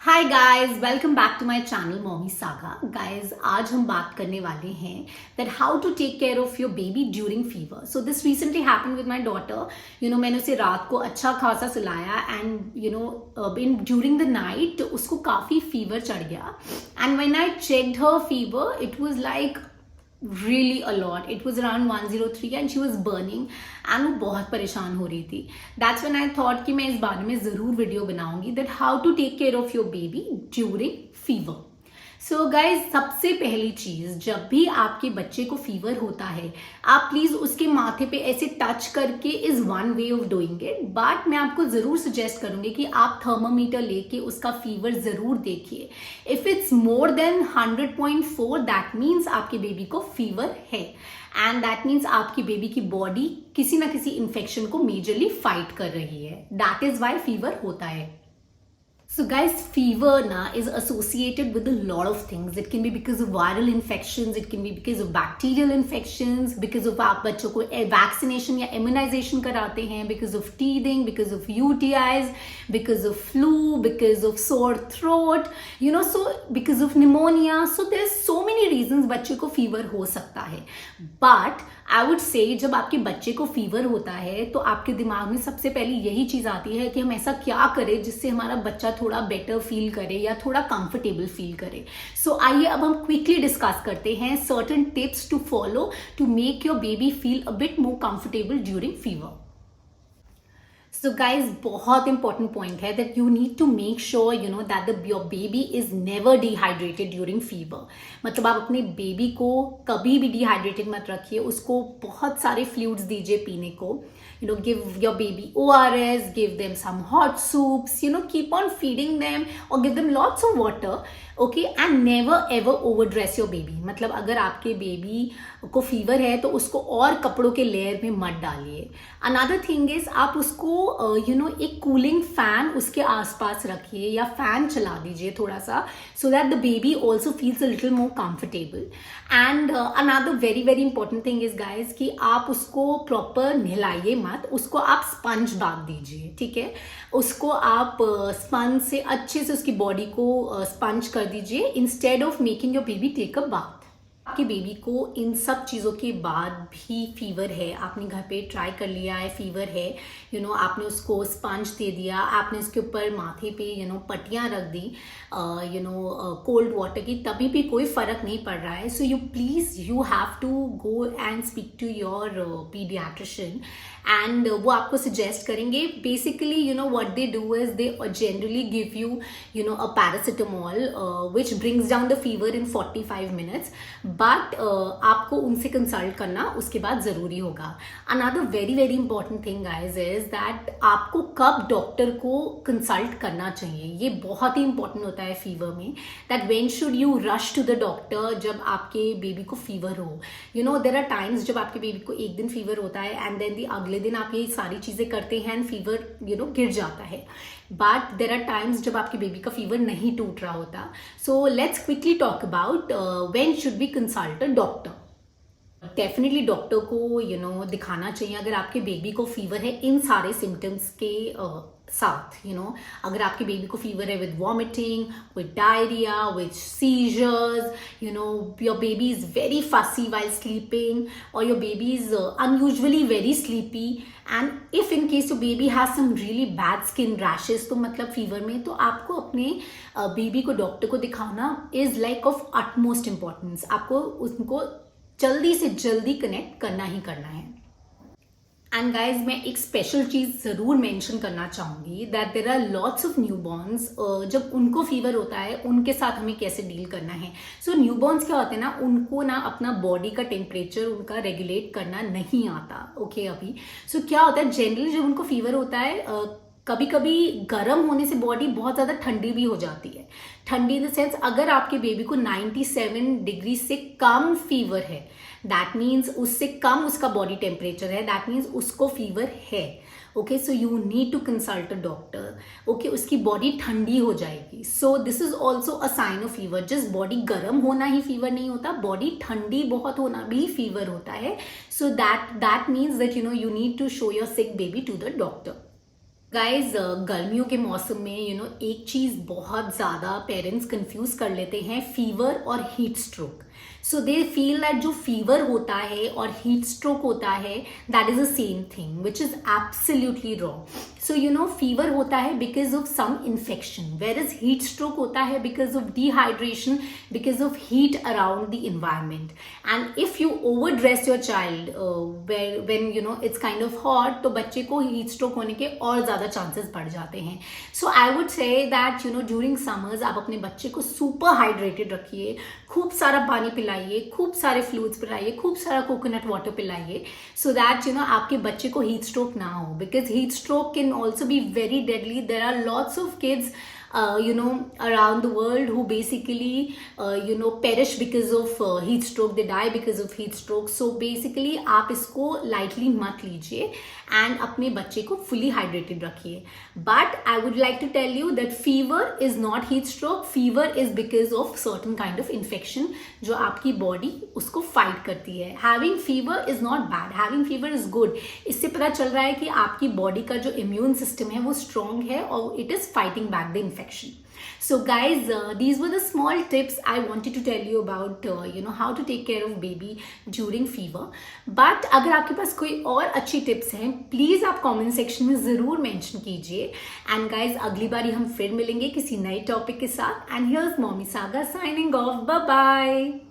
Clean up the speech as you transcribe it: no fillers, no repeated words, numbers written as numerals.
Hi guys, welcome back to my channel Mommy Saga. Guys, आज हम बात करने वाले हैं that how to take care of your baby during fever. So this recently happened with my daughter. मैंने उसे रात को अच्छा खासा सुलाया and in during the night उसको काफी फीवर चढ़ गया। And when I checked her fever it was like really a lot. It was around 103 and she was burning and वो बहुत परेशान हो रही थी. That's when I thought कि मैं इस बारे में ज़रूर वीडियो बनाऊंगी that how to take care of your baby during fever. So guys, सबसे पहली चीज, जब भी आपके बच्चे को फीवर होता है आप प्लीज उसके माथे पे ऐसे टच करके is one way of doing it, but मैं आपको जरूर सजेस्ट करूंगी कि आप थर्मामीटर लेके उसका फीवर जरूर देखिए। If it's more than 100.4 that means आपके बेबी को फीवर है एंड दैट मीन्स आपकी बेबी की बॉडी किसी ना किसी इन्फेक्शन को मेजरली फाइट कर रही है। दैट इज वाई फीवर होता है। So guys, fever is associated with a lot of things. It can be because of viral infections, it can be because of bacterial infections, because of आप बच्चों को vaccination या immunization कराते हैं, because of teething, because of UTIs, because of flu, because of sore throat, so because of pneumonia. So there's so many reasons बच्चे को fever हो सकता है। But I would say जब आपके बच्चे को फीवर होता है तो आपके दिमाग में सबसे पहले यही चीज आती है कि हम ऐसा क्या करें जिससे हमारा बच्चा थोड़ा बेटर फील करे या थोड़ा कंफर्टेबल फील करे। सो आइए अब हम क्विकली डिस्कस करते हैं certain tips to follow to make your baby feel a bit more comfortable during fever. So guys, बहुत इंपॉर्टेंट पॉइंट है that you need to make sure that your baby is never dehydrated during fever. मतलब आप अपने baby को कभी भी dehydrated मत रखिए, उसको बहुत सारे फ्लूइड्स दीजिए पीने को। Give your baby ORS, give them some hot soups, keep on feeding them or give them lots of water, okay? And never ever overdress your baby. मतलब अगर आपके बेबी को फीवर है तो उसको और कपड़ों के लेयर में मत डालिए। Another thing is आप उसको एक कूलिंग फैन उसके आसपास रखिए या फैन चला दीजिए थोड़ा सा, so that the baby also feels a little more comfortable. And another very very important thing is guys कि आप उसको प्रॉपर नहलाइए मत, उसको आप स्पंज बांध दीजिए, ठीक है? उसको आप स्पंज से अच्छे से उसकी बॉडी को स्पंज कर दीजिए instead of making your baby take a bath. आपके बेबी को इन सब चीज़ों के बाद भी फीवर है, आपने घर पे ट्राई कर लिया है, फीवर है, आपने उसको स्पंज दे दिया, आपने उसके ऊपर माथे पे पट्टियाँ रख दी कोल्ड वाटर की, तभी भी कोई फर्क नहीं पड़ रहा है। So you have to go and speak to your paediatrician and वो आपको सजेस्ट करेंगे। Basically what they do is they generally give you a paracetamol which brings down the fever in 45 minutes, but आपको उनसे consult करना उसके बाद ज़रूरी होगा। Another very very important thing guys is that आपको कब डॉक्टर को कंसल्ट करना चाहिए, ये बहुत ही इंपॉर्टेंट होता है फीवर में। That when should you rush to the doctor जब आपके बेबी को फीवर हो। देयर आर टाइम्स जब आपके बेबी को एक दिन फीवर होता है एंड देन अगले दिन आप ये सारी चीज़ें करते हैं एंड फीवर गिर जाता है, बट देर आर टाइम्स जब आपके बेबी का फीवर नहीं टूट रहा होता। So let's quickly talk about when should be consult a doctor. Definitely doctor को दिखाना चाहिए अगर आपके बेबी को फीवर है इन सारे सिम्टम्स के साथ। अगर आपके बेबी को फीवर है with vomiting, with diarrhoea, with seizures, your baby is very fussy while sleeping और your baby is unusually very sleepy, and if in case your baby has some really bad skin rashes, तो मतलब fever में तो आपको अपने baby को doctor को दिखाना is like of utmost importance. आपको उनको जल्दी से जल्दी कनेक्ट करना ही करना है। एंड गाइज, मैं एक स्पेशल चीज़ ज़रूर मेंशन करना चाहूँगी that there are lots of newborns, जब उनको फीवर होता है उनके साथ हमें कैसे डील करना है। सो न्यूबॉर्न्स क्या होते हैं ना, उनको अपना बॉडी का टेम्परेचर उनका रेगुलेट करना नहीं आता, ओके अभी। सो क्या होता है, जनरली जब उनको फीवर होता है कभी कभी गर्म होने से बॉडी बहुत ज़्यादा ठंडी भी हो जाती है। ठंडी इन द सेंस, अगर आपके बेबी को 97 डिग्री से कम फीवर है, दैट मीन्स उससे कम उसका बॉडी टेम्परेचर है, दैट मीन्स उसको फीवर है। Okay, so you need to consult a doctor. Okay, उसकी बॉडी ठंडी हो जाएगी। So this is also a sign of fever. Just body गर्म होना ही फीवर नहीं होता, बॉडी ठंडी बहुत होना भी फीवर होता है। So that means that you need to show your sick baby to the doctor. Guys गर्मियों के मौसम में एक चीज बहुत ज्यादा पेरेंट्स कंफ्यूज कर लेते हैं, फीवर और heat stroke. So they feel that जो फीवर होता है और हीट स्ट्रोक होता है that is the same thing, which is absolutely wrong. So fever होता है because of some infection, where is heat stroke होता है because of dehydration, because of heat around the environment. And if you overdress your child when it's kind of hot, तो बच्चे को heat stroke होने के और ज्यादा chances बढ़ जाते हैं. So I would say that during summers आप अपने बच्चे को सुपर हाइड्रेटेड रखिए, खूब सारा पानी पिलाइए, खूब सारे फ्लूइड्स पिलाइए, खूब सारा कोकोनट वाटर पिलाइए, सो दैट आपके बच्चे को हीट स्ट्रोक ना हो. Because heat stroke can also be very deadly. There are lots of kids around the world who basically perish because of heat stroke. They die because of heat stroke. So basically आप इसको lightly मत लीजिए and अपने बच्चे को fully hydrated रखिए. But I would like to tell you that fever is not heat stroke. Fever is because of certain kind of infection जो आपकी body उसको fight करती है. Having fever is not bad. Having fever is good. इससे पता चल रहा है कि आपकी body का जो immune system है वो strong है और it is fighting back the infection. So guys, these were the small tips I wanted to tell you about how to take care of baby during fever. But अगर आपके पास कोई और अच्छी tips हैं, प्लीज आप comment section में जरूर mention कीजिए. एंड गाइज, अगली बारी हम फिर मिलेंगे किसी नए टॉपिक के साथ. And here's mommy saga signing off. Bye bye.